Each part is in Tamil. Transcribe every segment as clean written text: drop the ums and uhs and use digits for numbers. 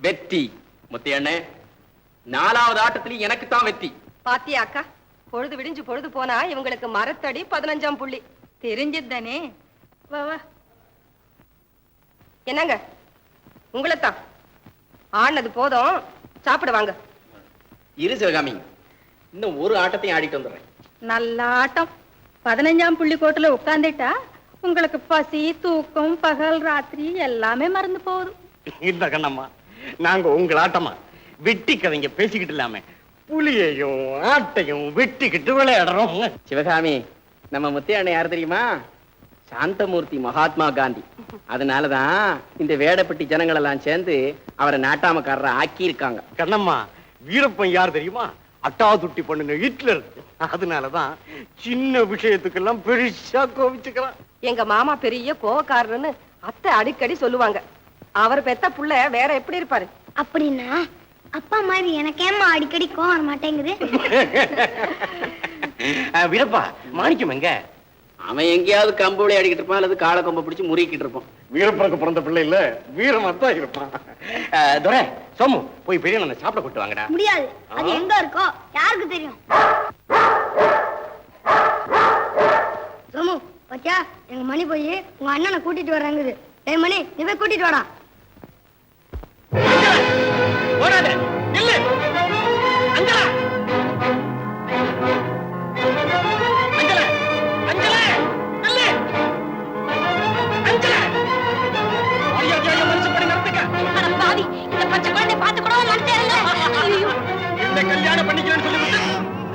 வெற்றி. முத்தையண்ணே, 4வது ஆட்டத்திலும் எனக்கு தான் வெற்றி. பாத்தியா அக்கா, பொழுது விடிஞ்சு பொழுது போனா இவங்களுக்கு மரத்தடி 15ஆம் புள்ளி தெரிஞ்சதுதானே. வா வா. என்னங்க, உங்களைத்தான் ஆனது போதும், சாப்பிட வாங்க. இரு சிவகாமி, இன்னும் ஒரு ஆட்டத்தையும் ஆடிட்டு வந்துடுறேன். நல்ல ஆட்டம். 15ஆம் புள்ளி கோட்டுல உட்கார்ந்துட்டா உங்களுக்கு பசி, தூக்கம், பகல், ராத்திரி எல்லாமே மறந்து போகுது. இந்த கண்ணம்மா, நாங்க உங்கள் ஆட்டமா வெட்டி கதைங்க பேசிக்கிட்டு இல்லாம புலியையும் ஆட்டையும் வெட்டிக்கிட்டு விளையாடுறோம். சிவகாமி, நம்ம முத்தையண்ணே யாரு தெரியுமா? சாந்தமூர்த்தி மகாத்மா காந்தி. அதனாலதான் இந்த வேடப்பட்டி ஜனங்கள் எல்லாம் சேர்ந்து அவரை நாட்டாமக்காரரை ஆக்கி இருக்காங்க. கண்ணம்மா, வீரப்பன் யார் தெரியுமா? அட்டாதுட்டி பண்ணுங்க ஹிட்லர். அதனாலதான் சின்ன விஷயத்துக்கெல்லாம் பெருசா கோவிச்சுக்கிறான். எங்க மாமா பெரிய கோவக்காரன்னு அத்தை அடிக்கடி சொல்லுவாங்க. அவர் பெத்த புள்ள வேற எப்படி இருப்பாரு? அப்படின்னா அப்பா மாதிரி எனக்கேம்மா அடிக்கடி கோவம் வர மாட்டேங்குது? வீரப்பா, மாணிக்கம் எங்க? அவன் எங்கேயாவது கம்புளை அடிக்கிட்டு இருப்பான், அல்லது கால கொம்ப பிடிச்சு முறுக்கிட்டு இருப்பான். வீரப்பனுக்கு பிறந்த பிள்ளை இல்ல, வீரமா தான் இருப்பான். துரை, சோமு, போய் பெரிய நான் சாப்பிட கூட்டு வாங்கடா. முடியாது, அது எங்க இருக்கோ யாருக்கு தெரியும்? சோமு, பாத்தியா, எங்க மணி போய் உங்க அண்ணனை கூட்டிட்டு வர்றாங்குது. ஏய் மணி, நீ போய் கூட்டிட்டு வாடா. ஓடாத, நில்லு. அஞ்சலா, அஞ்சல, அஞ்சல, நில்லு. அஞ்சல, ஐயோ ஐயோ, மனுஷன் படி நடத்துக்க. அட பாவி, இந்த பச்சை குழந்தை பார்த்து கூட மனசேரல. ஐயோ, இந்த கல்யாணம் பண்ணிக்கிறேன்னு சொல்லிவிட்டு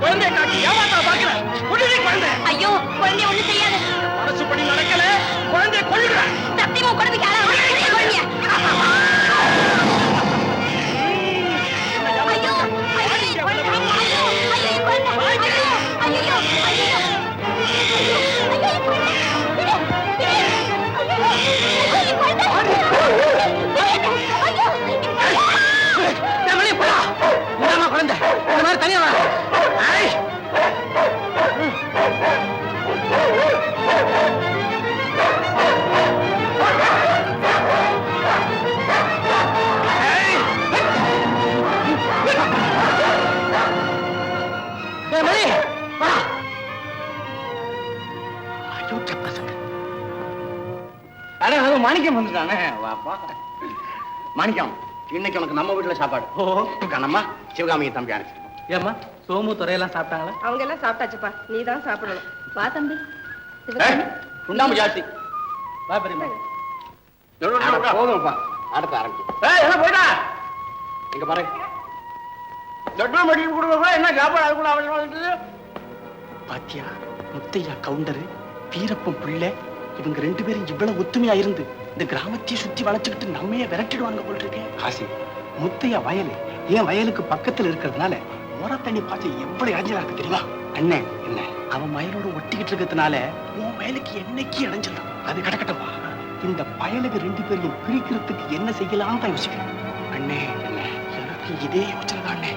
குழந்தையை காட்டி ஏமாத்தா பாக்குற. குழந்தை குழந்தை. ஐயோ, குழந்தை ஒண்ணு செய்யாது. மனசு படி நடக்கல, குழந்தையை கொல்லுறேன். சத்தியமா குழந்தைக்கு யாராவது குழந்தைய. ஐயோ, ஐயோ, குழந்தை, ஐயோ, ஐயோ, குழந்தை, ஐயோ, ஐயோ, ஐயோ, ஐயோ, குழந்தை, குழந்தை இந்த மாதிரி தனியா வர. மாணிக்கம் வந்துட்டானே. மாணிக்கம், இன்னைக்கு உனக்கு நம்ம வீட்டுல சாப்பாடு. கண்ணம்மா, சிவகாமிக்கு தம்பி அனுப்பிச்சிருக்கோம். ஏம்மா, சோமு துறையெல்லாம் சாப்பிட்டாங்களா? அவங்க எல்லாம் சாப்பிட்டாச்சுப்பா, நீ தான் சாப்பிடணும். வா தம்பி. உண்டாம ஜாஸ்தி. வா பெரியம்மா. போதும்ப்பா, அடுத்து ஆரம்பிச்சு. போயிட்டா எங்க பாரு, என்ன சாப்பாடு பாத்தியா? முத்தையா கவுண்டரு, வீரப்பன் பிள்ளை, இவங்க 2 பேரும் இவ்வளவு ஒத்துமையா இருந்து இந்த கிராமத்தையே சுத்தி வளைச்சுக்கிட்டு நம்மையே விரட்டிடுவாங்க போல் இருக்கேன். ஆசி, முத்தையா வயலு என் வயலுக்கு பக்கத்துல இருக்கிறதுனால ஓர தண்ணி பாய்ச்ச எவ்வளவு இடைஞ்சலா இருக்கு தெரியுமா? அண்ணே, என்ன அவன் வயலோட ஒட்டிக்கிட்டு இருக்கிறதுனால உன் வயலுக்கு என்னைக்கு இடைஞ்சலாம். அது கிடக்கட்டப்பா. இந்த பயலுக்கு 2 பேரையும் பிரிக்கிறதுக்கு என்ன செய்யலாம் தான் யோசிக்கிறேன். அண்ணே, என்ன எனக்கு இதே யோசனை தான் அண்ணே.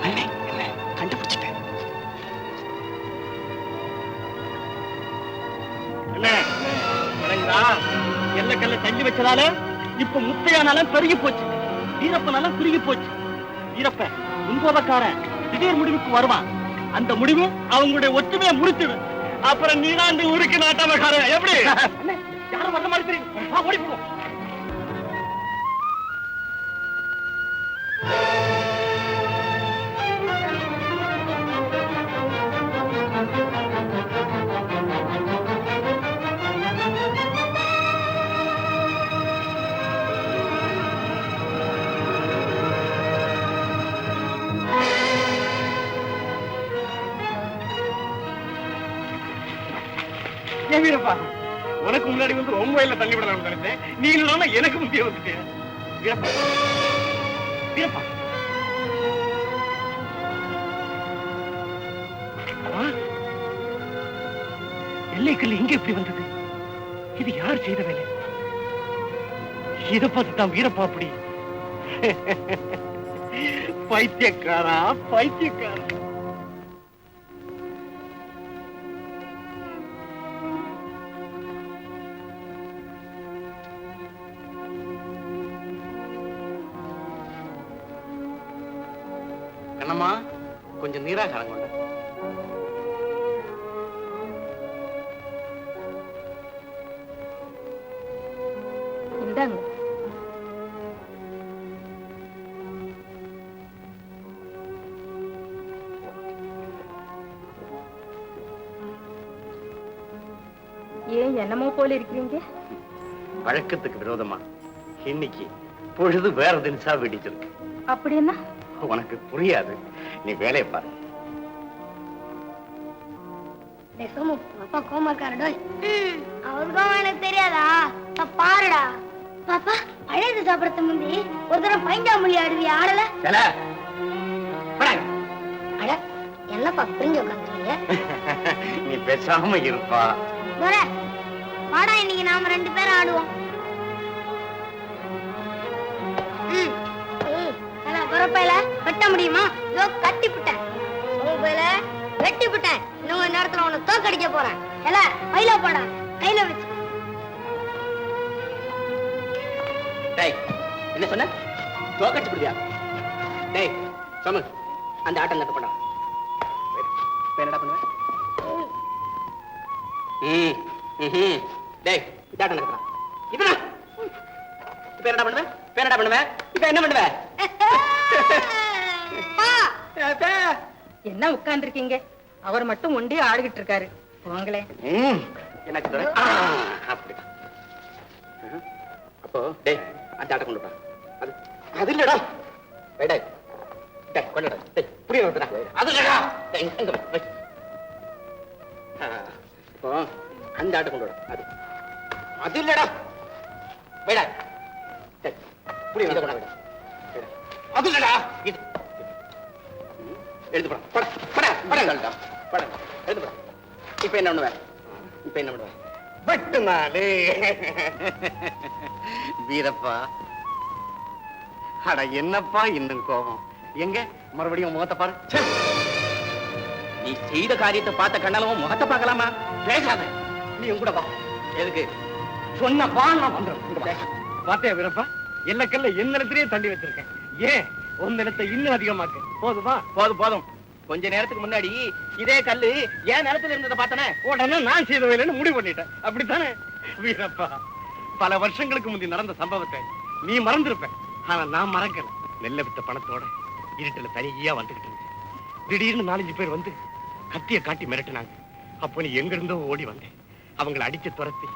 அண்ணே, என்ன கண்டுபிடிச்சிட்டேன். எல்லக்கல்ல தள்ளி வச்சதால இப்ப முத்தையானாலும் பெருகி போச்சு, வீரப்பனாலும் குறுகி போச்சு. வீரப்ப முன்போதக்காரன் திடீர் முடிவுக்கு வருவான். அந்த முடிவு அவங்களுடைய ஒற்றுமையை முடிச்சிடும். அப்புறம் நீதான் இந்த ஊருக்கு நாட்டாமக்காரன். எப்படி யாரும் வந்த மாதிரி தெரியும். ஓடி போவோம். வீரப்பா, உனக்கு முன்னாடி வந்து ரொம்ப வயல தள்ளி விடலாம் நினைச்சேன். நீ இல்லாம எனக்கு முக்கிய வந்துட்டேன். வீரப்பா, வீரப்பா, எல்லைக்கல் இங்க எப்படி வந்தது? இது யார் செய்த வேலை? இதை பார்த்து தான் வீரப்பா அப்படி பைத்தியக்காரா, பைத்தியக்காரா. கண்ணம்மா கொஞ்சம் நீராகாரம் கொண்ட. இந்தாங்க. ஏன் என்னமோ போல இருக்கிறீங்க? வழக்கத்துக்கு விரோதமா இன்னைக்கு பொழுது வேற தினசா வெடிச்சிருக்கு. அப்படின்னா உனக்கு புரியாது, நீ வேலையை பாரு. அப்பா கோமா இருக்காரு. அவர் கோமா எனக்கு தெரியாதா? பாருடா பாப்பா, பழையது சாப்பிடறது முந்தி ஒரு தடவை பைஞ்சாமொழி ஆடுவி ஆடல? என்னப்பா புரிஞ்சு உட்காந்துருக்கீங்க? நீ பேசாம இருப்பா. வாடா, இன்னைக்கு நாம 2 பேரும் ஆடுவோம். பரப்பையில வெட்ட முடியுமா? இதோ கட்டி விட்டேன். வெட்டி விட்டேன். இன்னும் நேரத்துல உன்னை தோக்கடிக்க போறேன். பையில போடா, கையில வச்சு. டேய், என்ன சொன்ன? தோக்கடிச்சு விடுவியா? டேய் சொமு, அந்த ஆட்டம் கட்ட போடா. என்னடா பண்ணுவ? டேய், இந்த ஆட்டம் கட்டா. இதுனா இப்ப என்னடா பண்ணுவ? என்னடா பண்ணுவ? இப்ப என்ன பண்ணுவ? என்ன உட்கார்ந்து இருக்கீங்க? அவர் மட்டும் ஒண்டி ஆடிக்கிட்டு இருக்காரு. போங்களே. என்ன சொல்ற? அப்படி. அப்போ டேய், அந்த ஆட்டம் கொண்டு வா. அது இல்லடா. டேய் டேய் கொண்டுடா. டேய் புரிய வரடா. அது இல்லடா. டேய் எங்க வை. இப்போ அந்த ஆட்டம் கொண்டு வா. அது இல்லடா. வைடா. டேய் புரிய வரடா. அது இல்லடா. இது எழுது போடா. போடா. போடா. போடா. எழுது போடா. இப்போ என்ன பண்ணுவ? இப்போ என்ன பண்ணுவ? வெட்டு நாளே வீரப்பா. அட என்னப்பா இன்னும் கோபம்? எங்க மறுபடியும் முகத்தை பாரு. நீ செய்த காரியத்தை பார்த்த கண்ணாலும் முகத்தை பார்க்கலாமா? பேசாத, நீ கூட வா. எதுக்கு? சொன்னப்பா நான் பண்றேன். பாத்தியா வீரப்பா, எல்லக்கல்ல என் நிலத்திலேயே தள்ளி வச்சிருக்கேன். ஏன் உன் நிலத்தை இன்னும் அதிகமாக்கு. போதுமா? போதும். கொஞ்ச நேரத்துக்கு முன்னாடி இதே கல்லு ஏன் நிலத்துல இருந்ததை பார்த்தனே, உடனே நான் செய்த வேலைன்னு முடிவு பண்ணிட்டேன். அப்படித்தானே வீரப்பா? பல வருஷங்களுக்கு முந்தி நடந்த சம்பவத்தை நீ மறந்திருப்ப. ஆனா நான் மறக்கல. நெல்ல வித்த பணத்தோட இருட்டுல தனியா வந்துகிட்டு இருந்தேன். திடீர்னு 4-5 பேர் வந்து கத்திய காட்டி மிரட்டினாங்க. அப்போ நீ எங்க இருந்தோ ஓடி வந்தேன். அவங்களை அடிச்சு துரத்தி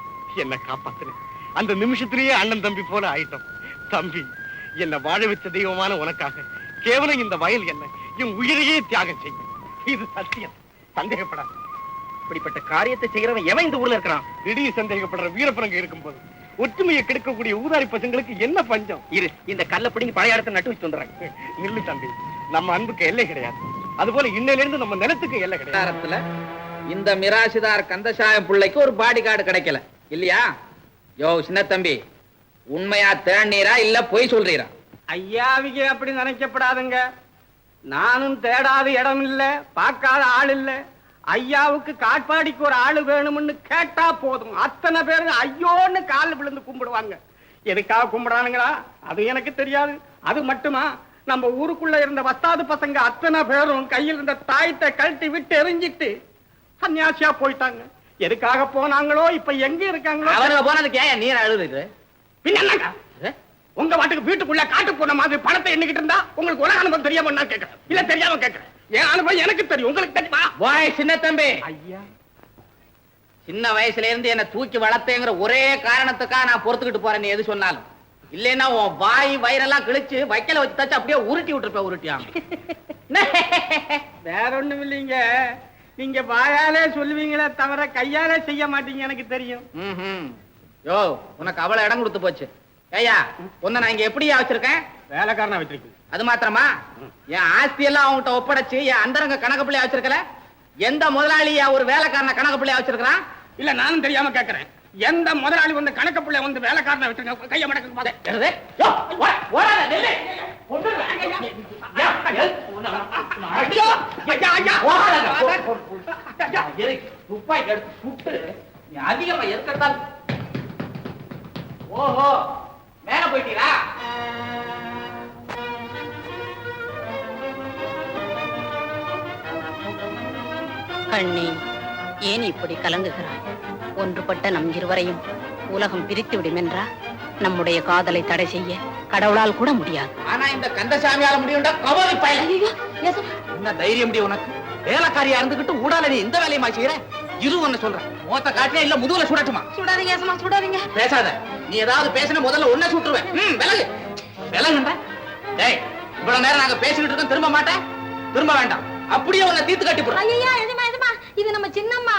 என்ன காப்பாத்துன. அந்த நிமிஷத்திலேயே அண்ணன் தம்பி போல ஆயிட்டோம். தம்பி, என்ன வாழ வச்ச தெய்வமான உனக்காக கேவலம் இந்த வயல் என்ன என் உயிரையே தியாகம் செய்யும். இது சத்தியம், சந்தேகப்படாது. இப்படிப்பட்ட காரியத்தை செய்யறவன் எவன் இந்த ஊர்ல இருக்கிறான்? திடீர் சந்தேகப்படுற வீரப்பனங்க இருக்கும்போது ஒற்றுமையை கெடுக்கக்கூடிய ஊதாரி பசங்களுக்கு என்ன பஞ்சம்? இரு, இந்த கல்லை பிடிங்கி பழைய இடத்தை நட்டு வச்சு வந்துடுறேன். நில்லு தம்பி, நம்ம அன்புக்கு எல்லை கிடையாது. அதுபோல இன்னையில இருந்து நம்ம நிலத்துக்கு எல்லை கிடையாது. இந்த மிராசிதார் கந்தசாயம் பிள்ளைக்கு ஒரு பாடி கார்டு கிடைக்கல இல்லையா? யோ சின்ன தம்பி, உண்மையா தேண்ணீரா இல்ல பொய் சொல்றீரா? ஐயாவிக்கு அப்படி நினைக்கப்படாதுங்க. நானும் தேடாத இடம் இல்ல, பார்க்காத ஆள் இல்ல. ஐயாவுக்கு காட்பாடிக்கு ஒரு ஆளு வேணும்னு கேட்டா போதும், அத்தனை பேரும் ஐயோன்னு கால் விழுந்து கும்பிடுவாங்க. எதுக்காக கும்பிடானுங்களா அது எனக்கு தெரியாது. அது மட்டுமா, நம்ம ஊருக்குள்ள இருந்த வஸ்தாது பசங்க அத்தனை பேரும் கையில் இருந்த தாயத்தை கழட்டி விட்டு எரிஞ்சிட்டு சன்னியாசியா போயிட்டாங்க. எதுக்காக போனாங்களோ இப்ப எங்க இருக்காங்களோ. அவனுக்கு போனதுக்கு ஏன் நீர் அழுது? பின்ன உங்க வாட்டுக்கு வீட்டுக்குள்ள காட்டு போன மாதிரி பணத்தை எண்ணிக்கிட்டு இருந்தா உங்களுக்கு உலக அனுபவம் தெரியாம நான் கேட்கிறேன். இல்ல தெரியாம கேட்கிறேன். என் அனுபவம் எனக்கு தெரியும், உங்களுக்கு தெரியுமா? வாய் சின்ன தம்பி, ஐயா, சின்ன வயசுல இருந்து என்ன தூக்கி வளர்த்தேங்கிற ஒரே காரணத்துக்காக நான் பொறுத்துக்கிட்டு போறேன். நீ எது சொன்னாலும் இல்லைன்னா உன் வாய் வயிறெல்லாம் கிழிச்சு வைக்கல வச்சு தச்சு அப்படியே உருட்டி விட்டுருப்ப. உருட்டியாம வேற ஒண்ணும் இல்லைங்க. நீங்க வாயாலே சொல்லுவீங்களே தவிர கையாலே செய்ய மாட்டீங்க, எனக்கு தெரியும். யோ, உனக்கு அவ்வளவு இடம் கொடுத்து போச்சு. ஐயா, உன்னை நான் இங்க எப்படியா வச்சிருக்கேன்? வேலைக்காரனா வச்சிருக்கீங்க. அது மாத்திரமா, என் ஆஸ்தி எல்லாம் அவங்ககிட்ட ஒப்படைச்சு என் அந்தரங்க கணக்கு பிள்ளையா வச்சிருக்கல. எந்த முதலாளியா ஒரு வேலைக்காரன கணக்கு பிள்ளையா வச்சிருக்கான்? இல்ல நானும் தெரியாம கேட்கிறேன். எந்த முதலாளி வந்து கணக்கு பிள்ளை வந்து வேலைக்காரனா வச்சிருக்க? கைய மடக்கு பாதே. அதிகமா இருக்கத்தான். ஓஹோ, மேல போயிட்டீரா? கண்ணே, ஏன் இப்படி கலங்குகிறாய்? ஒன்றுபட்ட நம் இருவரையும் உலகம் பிரித்து விடும் என்றா நம்முடைய காதலை தடை செய்ய கடவுளால் கூட முடியாது. ஆனா இந்த கந்தசாமியால முடியும்டா கவலை பையன். என்ன தைரியம் முடியும் உனக்கு? வேலைக்காரியா இருந்துகிட்டு ஊடால நீ இந்த வேலையுமா செய்யற? இரு ஒன்னு சொல்றேன், மோத்த காட்டியா இல்ல முதுகுல சுடட்டுமா? சுடாதீங்க ஏசமா, சுடாதீங்க. பேசாத, நீ ஏதாவது பேசின முதல்ல ஒன்ன சுட்டுருவேன். விலகு விலகுண்டா. டேய், இவ்வளவு நேரம் நாங்க பேசிக்கிட்டு இருக்கோம், திரும்ப மாட்டேன். திரும்ப வேண்டாம், அப்படியே உன்னை தீர்த்து கட்டி போடுறேன். ஐயா எதுமா எதுமா, இது நம்ம சின்னம்மா.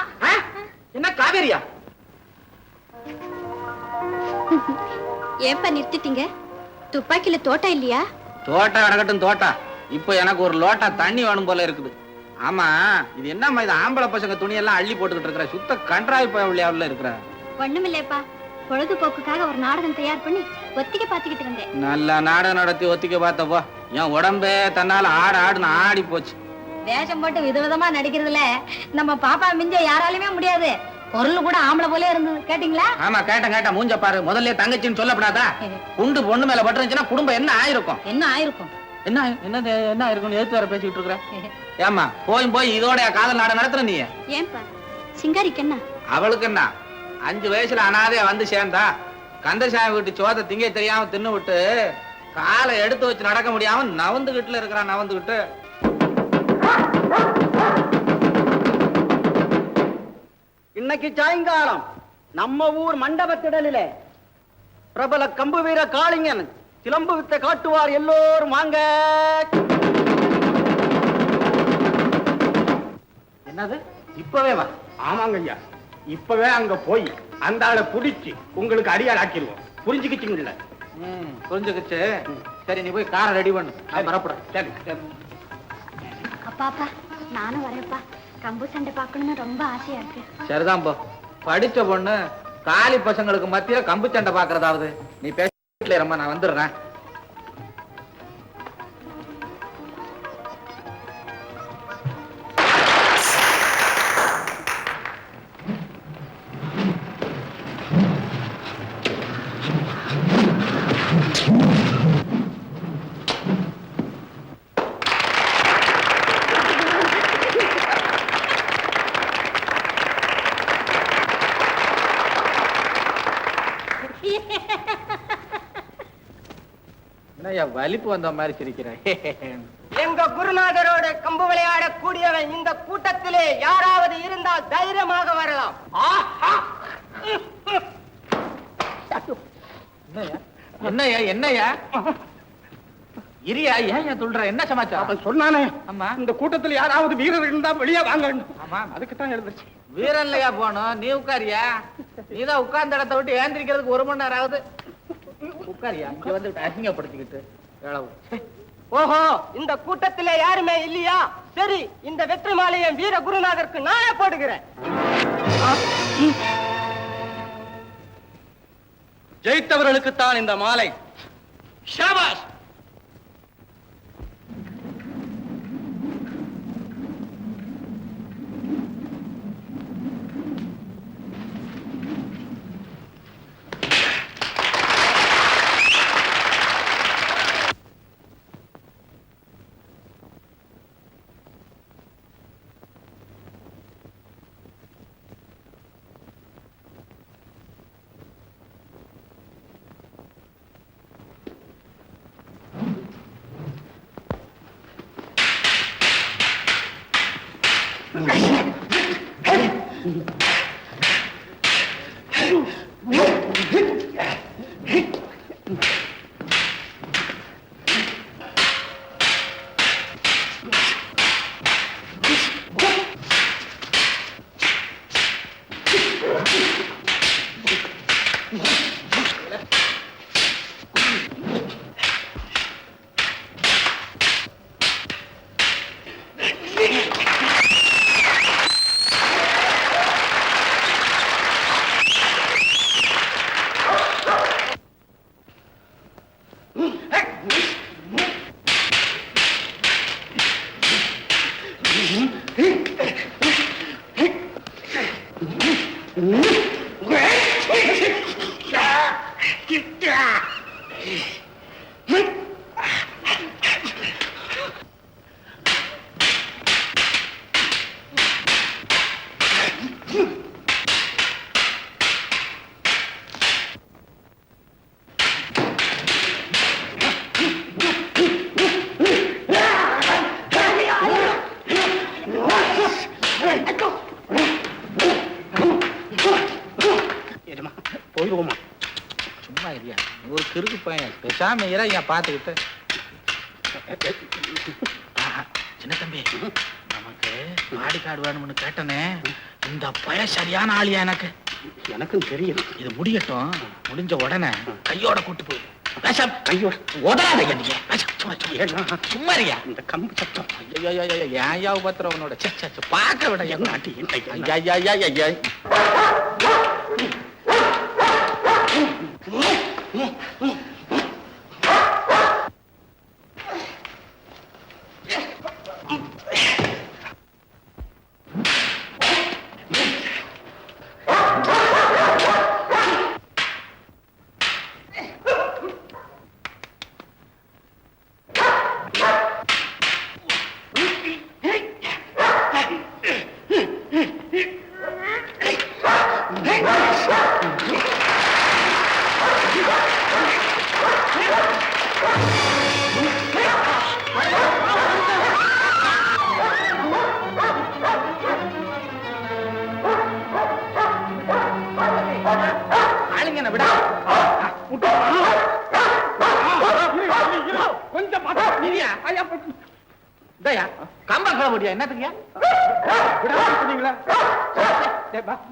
என்ன காவேரியா? ஏன்பா நிறுத்திட்டீங்க? துப்பாக்கியில தோட்டா இல்லையா? தோட்டா கிடக்கட்டும் தோட்டா, இப்ப எனக்கு ஒரு லோட்டா தண்ணி வேணும் போல இருக்குது. ஆமா, இது என்னம்மா இது ஆம்பளை பசங்க துணியெல்லாம் அள்ளி போட்டுக்கிட்டு இருக்கிற? சுத்த கன்றாய் பள்ளியாவில் இருக்கிற. ஒண்ணுமில்லைப்பா, பொழுதுபோக்குக்காக ஒரு நாடகம் தயார் பண்ணி ஒத்திக்க பாத்துக்கிட்டு இருந்தேன். நல்ல நாடகம் நடத்தி ஒத்திக்க பார்த்தப்போ என் உடம்பே தன்னால ஆடுன்னு ஆடி போச்சு. வேஷம் போட்டு விதவிதமா நடிக்கிறதுல நம்ம பாப்பா மிஞ்ச யாராலுமே முடியாது. பொருள் கூட ஆம்பளை போலே இருந்தது, கேட்டீங்களா? ஆமா கேட்ட மூஞ்ச பாரு. முதல்ல தங்கச்சின்னு சொல்லப்படாதா? குண்டு பொண்ணு மேல பட்டுருந்துச்சுன்னா குடும்பம் என்ன ஆயிருக்கும்? என்ன ஆயிருக்கும்? என்ன ஆயிருக்கும்? எடுத்து வர பேசிக்கிட்டு இருக்கிற? ஏமா போய் இதோட காதல் நாடகம் நடத்துற நீ? ஏன்பா சிங்காரிக்கு என்ன? அவளுக்கு என்ன, 5 வயசுல அனாதையா வந்து சேர்ந்தா கந்தசாமி வீட்டு சோத திங்க தெரியாம தின்னு விட்டு காலை எடுத்து வச்சு நடக்க முடியாம நவந்துகிட்டுல இருக்கிறான். நவந்துகிட்டு இன்னைக்கு சாயங்காலம் நம்ம ஊர் மண்டபத்திடலிலே பிரபல கம்பு வீர காளிங்கன் சிலம்பு வித்தை காட்டுவார். எல்லோரும் வாங்க. என்னது இப்பவே வா? ஆமாங்க ஐயா, இப்பவே அங்க போய் அந்த ஆளை புடிச்சு உங்களுக்கு அடியாள் ஆக்கிடுவோம். புரிஞ்சுக்கிச்சுங்கள? புரிஞ்சுக்கிச்சு. சரி, நீ போய் காரை ரெடி பண்ணு, நான் வரப்படுறேன். சரி சரி. அப்பாப்பா நானும் வரேன்ப்பா, கம்பு சண்டை பார்க்கணும்னு ரொம்ப ஆசையா இருக்கு. சரிதான் போ. படிச்ச பொண்ணு காலி பசங்களுக்கு மத்தியில கம்பு சண்டை பாக்குறதாவது. நீ பேச ரொம்ப, நான் வந்துடுறேன். வலிப்பு வந்த மாதிரி சிரிக்கிறேன். எங்க குருநாதரோட கம்பு விளையாட கூடியவன் இந்த கூட்டத்திலே யாராவது இருந்தால் தைரியமாக வரலாம். என்னையா இரியா, ஏன் சொல்ற? என்ன சமாச்சாரம்? சொன்னானே, ஆமா, இந்த கூட்டத்தில் யாராவது வீரர் இருந்தா வெளியே வாங்க. ஆமா, அதுக்கு தான் எழுந்துச்சு. வீரன்லையா போனோம்? நீ உட்காரியா? நீதான் உட்கார்ந்த இடத்தை விட்டு ஏந்திரிக்கிறதுக்கு 1 மணி நேரம் ஆகுது. உட்காரியா, இங்க வந்து அசிங்கப்படுத்திக்கிட்டு. ஓஹோ, இந்த கூட்டத்திலே யாருமே இல்லையா? சரி, இந்த வெற்றி மாலையை வீர குருநாதருக்கு நானே போடுகிறேன். ஜெயித்தவர்களுக்குத்தான் இந்த மாலை. ஷாபாஷ். போமா. சும்மா இல்லையா ஒரு கிறுக்கு பையன் பேசாம இற ஏன் பார்த்துக்கிட்டு. சின்ன தம்பி நமக்கு பாடிகார்டு வேணும்னு கேட்டனே, இந்த பையன் சரியான ஆளியா எனக்கு. எனக்கும் தெரியும். இது முடியட்டும், முடிஞ்ச உடனே கையோட கூட்டு போய் பேசாம கையோட உதறாதீங்க நீங்க. சும்மா இருக்கியா இந்த கம்பு சத்தம். ஐயா பத்திரம் உன்னோட பார்க்க விட ஐயா.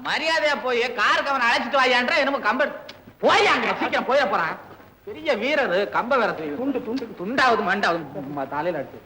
மரியாதையா போய் காருக்கு அவனை அழைச்சிட்டு வாயான்ற என்னமோ கம்ப போயாங்க சீக்கிரம் போய போறான். பெரிய வீரர் கம்ப வேற துண்டு துண்டு துண்டாவது மண்டாவது தலையில அடிச்சு.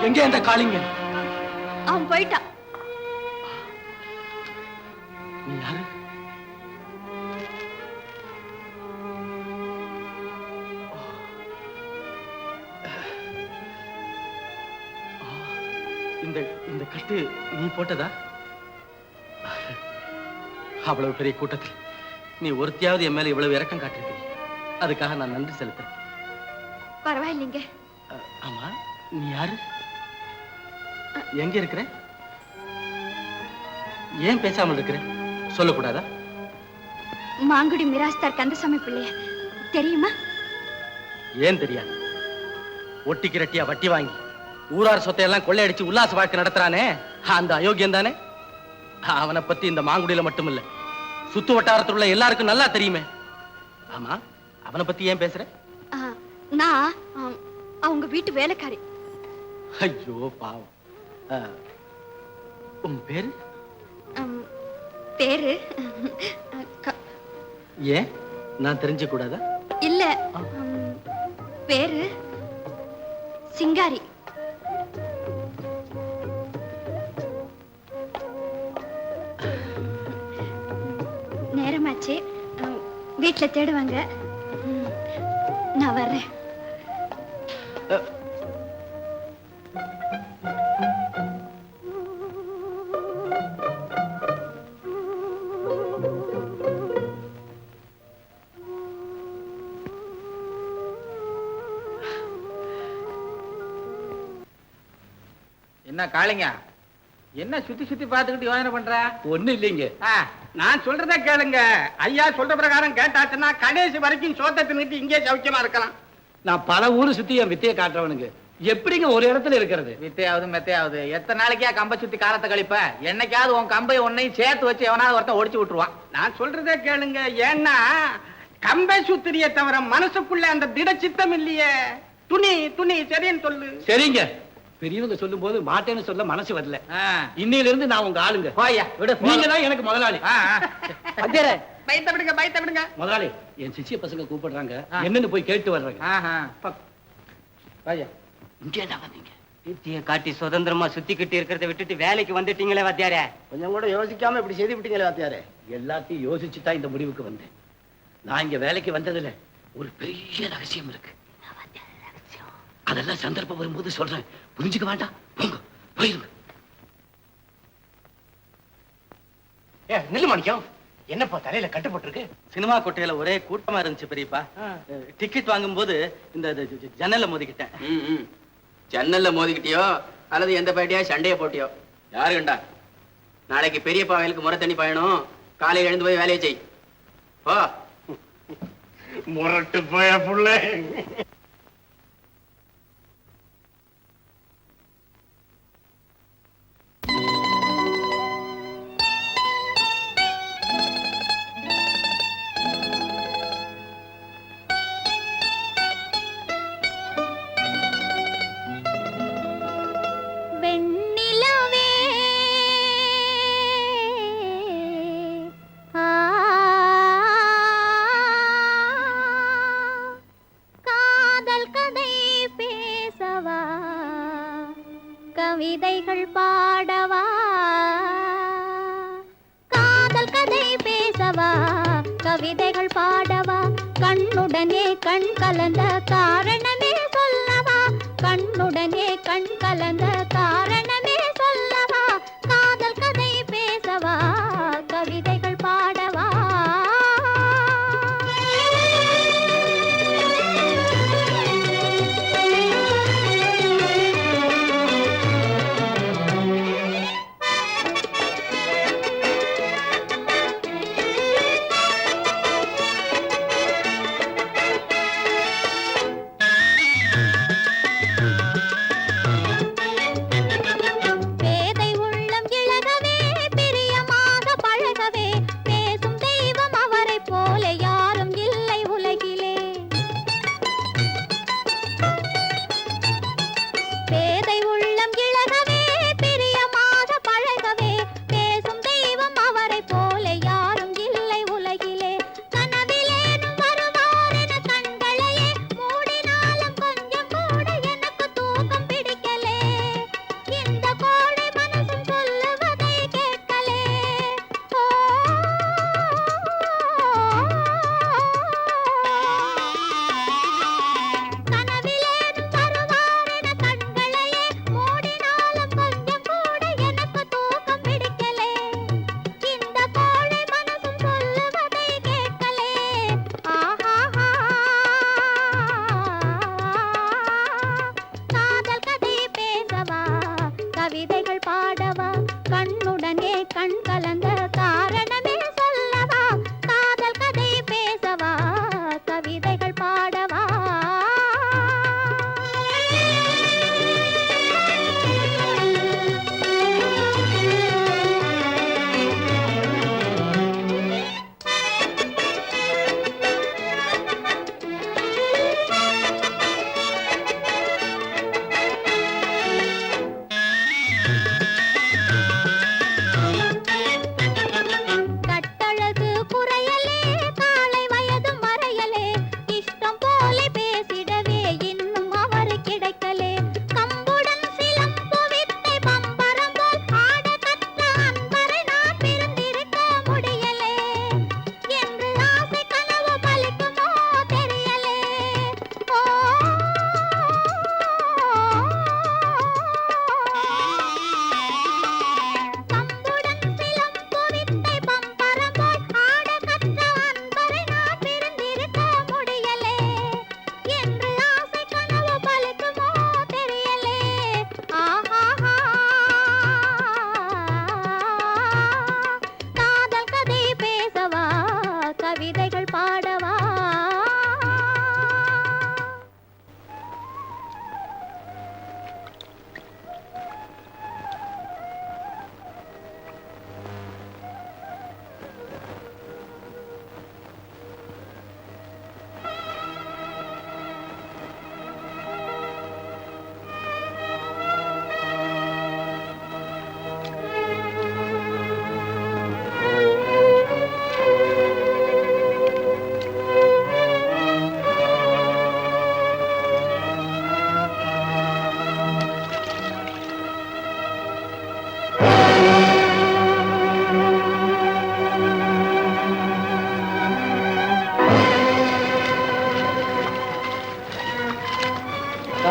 எங்கே அந்த காளிங்க? அவன் போயிட்டான். நீ யாரு? இந்த கட்டு நீ போட்டதா? அவ்வளவு பெரிய கூட்டத்தில் நீ ஒருத்தியாவது என் மேல இவ்வளவு இரக்கம் காட்டிருக்க, அதுக்காக நான் நன்றி செலுத்துறேன். பரவாயில்லைங்க. ஆமா, நீ யாரு? எங்க இருக்கிற? ஏன் பேசாமல் இருக்கிற? சொல்லக்கூடாதா? மாங்குடி மிராஸ்தார் கந்தசாமி பிள்ளைய தெரியுமா? ஏன் தெரியாது? ஒட்டிக்கு ரெட்டியா வட்டி வாங்கி ஊரார் சொத்தையெல்லாம் கொள்ளையடிச்சு உல்லாச வாழ்க்கை நடத்துறானே அந்த அயோக்கியம் தானே. அவனை பத்தி இந்த மாங்குடியில மட்டும் இல்ல, சுத்து வட்டாரத்தில் உள்ள எல்லாருக்கும் நல்லா தெரியுமே. ஆமா, அவனை பத்தி ஏன் பேசுற? நான் அவங்க வீட்டு வேலைக்காரி. ஐயோ பாவம். உன் பேரு? பேரு ஏன் நான் தெரிஞ்ச கூடாதா? இல்ல, பேரு சிங்காரி. நேரமாச்சு, வீட்டுல தேடுவாங்க. நான் வர்றேன். என்ன காளிங்க, என்ன சுத்தி சுத்தி பார்த்துக்கிட்டு யோசனை பண்ற? ஒண்ணு இல்லைங்க. நான் சொல்றத கேளுங்க. ஐயா சொல்ற பிரகாரம் கேட்டாச்சுன்னா கடைசி வரைக்கும் சோத்தை தின்னுட்டு இங்கே சௌக்கியமா இருக்கலாம். நான் பல ஊரு சுத்தி என் வித்தையை காட்டுறவனுங்க. எப்படிங்க ஒரு இடத்துல இருக்கிறது? வித்தையாவது மெத்தையாவது எத்தனை நாளைக்கா கம்பை சுத்தி காலத்தை கழிப்ப? என்னைக்காவது உன் கம்பை ஒன்னையும் சேர்த்து வச்சு எவனாவது ஒருத்தன் ஒடிச்சு விட்டுருவான். நான் சொல்றதே கேளுங்க. ஏன்னா கம்பை சுத்திரிய தவிர மனசுக்குள்ள அந்த திட சித்தம் இல்லையே. துணி துணி சரின்னு சொல்லு. சரிங்க. பெரியவங்க சொல்லும் போது மாட்டேன்னு சொல்ல மனசு வரல. இன்னையில இருந்து நான் உங்க ஆளுங்க. நீங்க தான் எனக்கு முதலாளி. பயத்தை விடுங்க, பயத்தை விடுங்க. முதலாளி, என் சிச்சிய பசங்க கூப்பிடுறாங்க, என்னன்னு போய் கேட்டு வர்றாங்க. இங்கே தான் வந்தீங்க. வித்தியை காட்டி சுதந்திரமா சுத்திக்கிட்டு இருக்கிறத விட்டுட்டு வேலைக்கு வந்துட்டீங்களே வாத்தியாரே. கொஞ்சம் கூட யோசிக்காம இப்படி செய்து விட்டீங்களே வாத்தியாரே. எல்லாத்தையும் யோசிச்சு தான் இந்த முடிவுக்கு வந்தேன். நான் இங்க வேலைக்கு வந்ததுல ஒரு பெரிய ரகசியம் இருக்கு. அதெல்லாம் சந்தர்ப்பம் வரும்போது சொல்றேன். புரிஞ்சுக்க வேண்டாம். போங்க, போயிருங்க. நில்லு மாணிக்கம், என்னப்பா தலையில கட்டுப்பட்டிருக்கு? சினிமா கொட்டையில ஒரே கூட்டமா இருந்துச்சு பெரியப்பா. டிக்கெட் வாங்கும் போது இந்த ஜன்னல்ல மோதிக்கிட்டேன். ஜன்னல்ல மோதிக்கிட்டியோ அல்லது எந்த பேட்டியா சண்டைய போட்டியோ? யாரு கண்டா? நாளைக்கு பெரியப்பா வயலுக்கு முறை தண்ணி பயணம். காலையில எழுந்து போய் வேலையை செய். போ. முரட்டு போய புள்ள. கவிதைகள் பாடவா, காதல் கதை பேசவா, கவிதைகள் பாடவா, கண்ணுடனே கண் கலந்த காரணமே சொல்லவா, கண்ணுடனே கண் கலந்த காரணமே சொல்லவா, காதல் கதை பேசவா, கவிதைகள் பாடவா.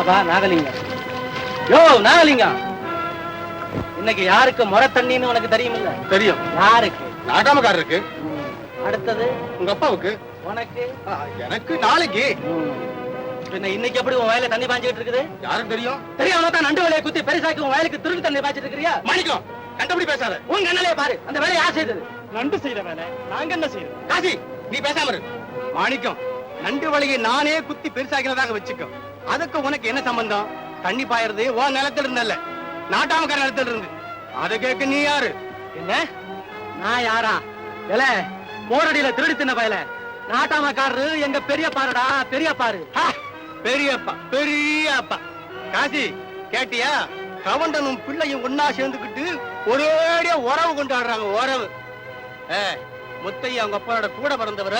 அப்பா நாகலிங்கம், யோ நாகலிங்கம், இன்னைக்கு யாருக்கு முறை தண்ணின்னு உனக்கு தெரியுமில்ல? தெரியும். யாருக்கு? நாட்டாமக்காரருக்கு. அடுத்தது உங்க அப்பாவுக்கு. உனக்கு? எனக்கு நாளைக்கு. பின்ன இன்னைக்கு எப்படி உன் வயல தண்ணி பாஞ்சிட்டு இருக்குது? யாருக்கு தெரியும்? தெரியாம தான் நண்டு வலையை குத்தி பெருசாக்கி உன் வயலுக்கு திருட்டு தண்ணி பாய்ச்சிட்டு இருக்கிறியா? மாணிக்கம், கண்டபடி பேசாத. உன் கண்ணலையே பாரு, அந்த வேலையை யார் செய்தது? நண்டு செய்யற வேலை நாங்க என்ன செய்யறோம்? காசி, நீ பேசாம இரு. மாணிக்கம், நண்டு வலையை நானே குத்தி பெருசாக்கினதாக வச்சுக்கோ. அதுக்கு உனக்கு என்ன சம்பந்தம்? தண்ணி பாயறது உன் நிலத்துல இருந்தல்ல, நாட்டாமக்கார நிலத்துல இருந்து. அதை கேட்க நீ யாரு? என்ன நான் யாரா? இல்ல போரடியில திருடி தின்ன பயல நாட்டாமக்காரரு எங்க பெரிய பாருடா, பெரிய பாரு. பெரியப்பா, பெரியப்பா. காசி, கேட்டியா? கவண்டனும் பிள்ளையும் ஒன்னா சேர்ந்துக்கிட்டு ஒரேடியா உறவு கொண்டாடுறாங்க, உறவு. முத்தையா அவங்க அப்பாவோட கூட பிறந்தவர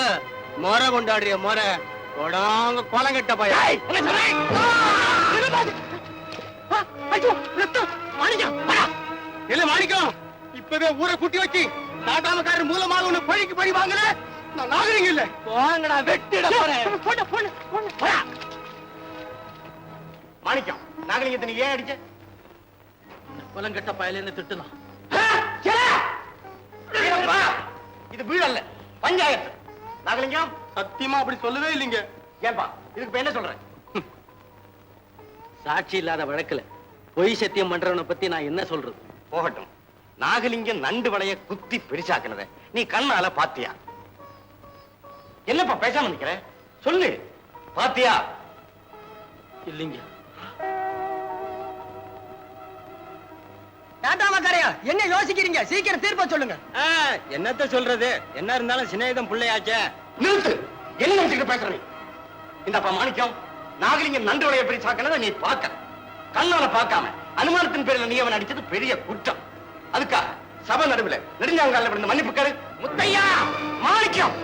முறை கொண்டாடுறிய முறை கொடாங்க கொலங்கட்ட பையன். இல்ல மாணிக்கம், இப்பவே ஊரை கூட்டி வச்சு நாட்டாமக்காரர் மூலமாக ஒண்ணு பழிக்கு பழி வாங்கல. நான் நாகரிகம் இல்ல. வாங்கடா, வெட்டிட போறேன். மாணிக்கம், நாகலிங்கத்தை நீ ஏன் அடிச்ச? குலங்கட்ட பயலேன்னு திட்டுலாம். இது வீடு அல்ல, பஞ்சாயத்து. நாகலிங்கம், சத்தியமா அப்படி சொல்லவே இல்லைங்க. ஏன்பா, இதுக்கு இப்ப என்ன சொல்றேன்? சாட்சி இல்லாத வழக்குல பொய் சத்தியம் பண்றவனை பத்தி நான் என்ன சொல்றது? போகட்டும். நாகலிங்கம் நண்டு வளைய குத்தி பெருசாக்குனத நீ கண்ணால பாத்தியா? என்னப்பா பேசாம நிக்கிற? சொல்லு, பாத்தியா? இல்லைங்க. நாட்டாமக்காரையா என்ன யோசிக்கிறீங்க? சீக்கிரம் தீர்ப்ப சொல்லுங்க. என்னத்த சொல்றது? என்ன இருந்தாலும் சிநேகிதம் பிள்ளையாச்சே. நிறுத்து. என்ன நினைச்சுட்டு பேசுற நீ? இந்தப்பா மாணிக்கம், நாகலிங்கம் நண்டு வளைய பெருசாக்குனத நீ பார்க்க, கண்ணால பார்க்காம அனுமானத்தின் பேரில் நீ அவன் அடிச்சது பெரிய குற்றம். அதுக்காக சபை நடுவில் நெடுஞ்சாங்கால விழுந்த மன்னிப்பு கேளு. முத்தையா, மாணிக்கம்.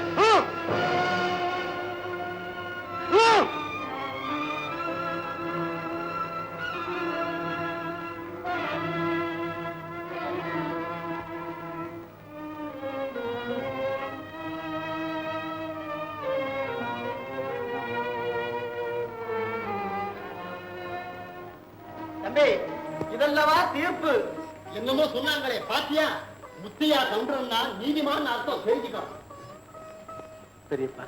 தம்பி, இதல்லவா தீர்ப்பு? என்னமோ சொன்னாங்களே, பாத்தியா? முத்தியா கவுண்டர்னா நீதிமான் அர்த்தம், தெரிஞ்சுக்கோ. பெரியப்பா,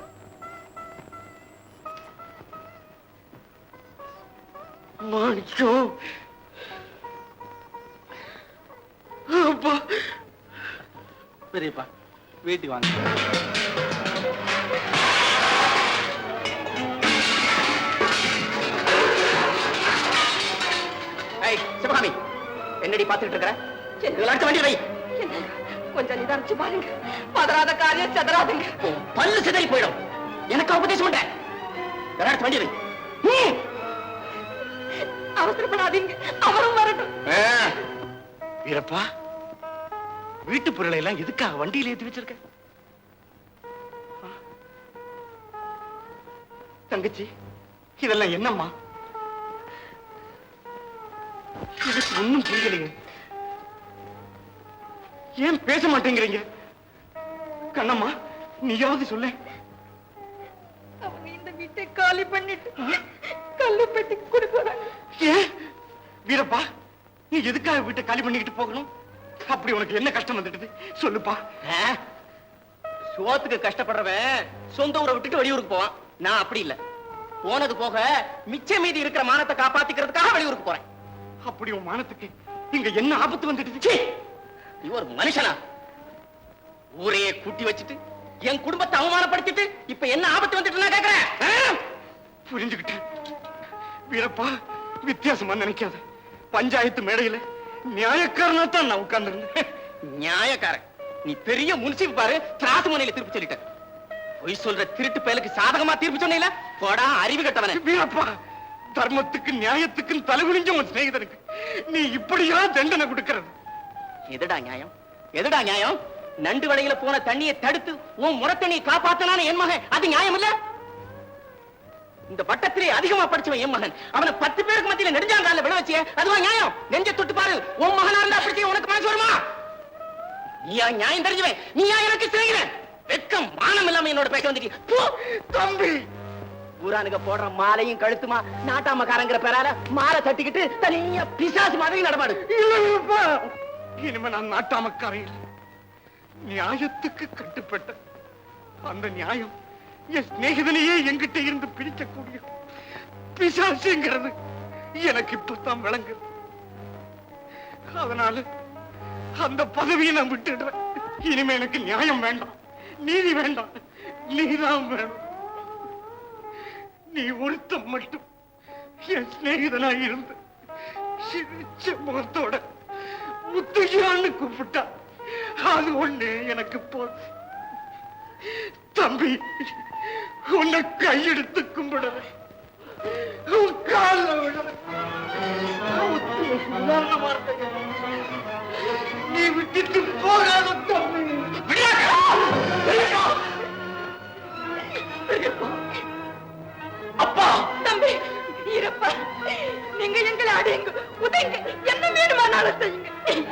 மாணிக்கம், பெரியப்பா வீட்டுக்கு வாங்க. சிவகாமி, என்னடி பாத்துட்டு இருக்கிற? இதெல்லாம் வண்டி வை. கொஞ்சம் நிதானிச்சு பாருங்க, பதறாத காரியம் சதறாதுங்க. பல்லு சிதறி போயிடும். எனக்கு உபதேசம் உண்ட. வண்டி வை. அவசரப்படாதீங்க, அவரும் வரட்டும். வீரப்பா, வீட்டு பொருளை எல்லாம் எதுக்காக வண்டியில ஏத்தி வச்சிருக்க? தங்கச்சி, இதெல்லாம் என்னம்மா? எனக்கு ஒண்ணும் புரியலைங்க. ஏன் பேச மாட்டேங்கிறீங்க? கண்ணம்மா, நீயாவது சொல்ல. அவங்க இந்த வீட்டை காலி பண்ணிட்டு கல்லு பெட்டி கொடுக்குறாங்க. ஏன் வீரப்பா, நீ எதுக்காக வீட்டை காலி பண்ணிக்கிட்டு போகணும்? அப்படி உனக்கு என்ன கஷ்டம் வந்துடுது சொல்லுப்பா. சோத்துக்கு கஷ்டப்படுறவன் சொந்த ஊரை விட்டுட்டு வெளியூருக்கு போவான். நான் அப்படி இல்ல. போனது போக மிச்ச மீதி இருக்கிற மானத்தை காப்பாத்திக்கிறதுக்காக வெளியூருக்கு போறேன். அப்படி உன் மானத்துக்கு இங்க என்ன ஆபத்து வந்துடுச்சு? நீ ஒரு மனுஷனா? ஊரையே கூட்டி வச்சுட்டு என் குடும்பத்தை அவமானப்படுத்திட்டு இப்ப என்ன ஆபத்து வந்துட்டு நான் கேக்குறேன். புரிஞ்சுக்கிட்டேன் வீரப்பா, வித்தியாசமா நினைக்காத. பஞ்சாயத்து மேடையில நியாயக்காரனா தான் நான் உட்கார்ந்து. நியாயக்காரன் நீ பெரிய முன்சிப் பாரு, திராசு முனையில திருப்பி சொல்லிட்ட. பொய் சொல்ற திருட்டு பயலுக்கு சாதகமா தீர்ப்பு சொன்னீல, போடா அறிவு கட்டவனே. வீரப்பா, தர்மத்துக்கு நியாயத்துக்கும் தலைகுனிஞ்ச உன் சிநேகிதனுக்கு நீ இப்படியா தண்டனை கொடுக்கிறது? எதுடா நியாயம்? எதுடா நியாயம்? நண்டு வலையில போன தண்ணியை தடுத்து உன் முறத்தண்ணியை காப்பாத்தனான என் மகன், அது நியாயம் இல்ல? இந்த வட்டத்திலே அதிகமா படிச்சவன் என் மகன், அவனை 10 பேருக்கு மத்தியில நெடுஞ்சாங்கால விட வச்சிய, அதுவா நியாயம்? நெஞ்ச தொட்டு பாரு, உன் மகனா இருந்தா அப்படி செய்ய உனக்கு மனசு வருமா? நீயா நியாயம் தெரிஞ்சவன்? நீயா எனக்கு சிநேகிதன்? வெட்கம் மானம் இல்லாம என்னோட பேச வந்துட்டு. தம்பி, ஊரானுங்க போடுற மாலையும் கழுத்துமா நாட்டாமக்காரங்கிற பேரால மாலை தட்டிக்கிட்டு தனியா பிசாசு மாதிரி நடமாடு. இனிமே நான் நாட்டாமக்காரன் இல்லை. நியாயத்துக்கு கட்டுப்பட்ட அந்த நியாயம் என் சிநேகிதனையே என்கிட்ட இருந்து பிரிக்கக்கூடிய பிசாசுங்கிறது எனக்கு இப்பதான் விளங்குது. அதனால அந்த பதவியை நான் விட்டுடுறேன். இனிமே எனக்கு நியாயம் வேண்டாம், நீதி வேண்டாம், நீதான் வேணும். நீ ஒருத்தம் மட்டும் என் சிநேகிதனா இருந்து சிரிச்ச முகத்தோட முத்தையான்னு கூப்பிட்டா அது ஒண்ணு எனக்கு போதும். தம்பி, உன்னை கையெடுத்து கும்பிடுறேன், உன் காலில் விடுறேன். நீ விட்டுட்டு போகாத தம்பி. அப்பா, தம்பி, இருப்பா, நீங்க எங்களை அடையுங்க, உதைங்க, என்ன வேணுமானாலும் செய்யுங்க.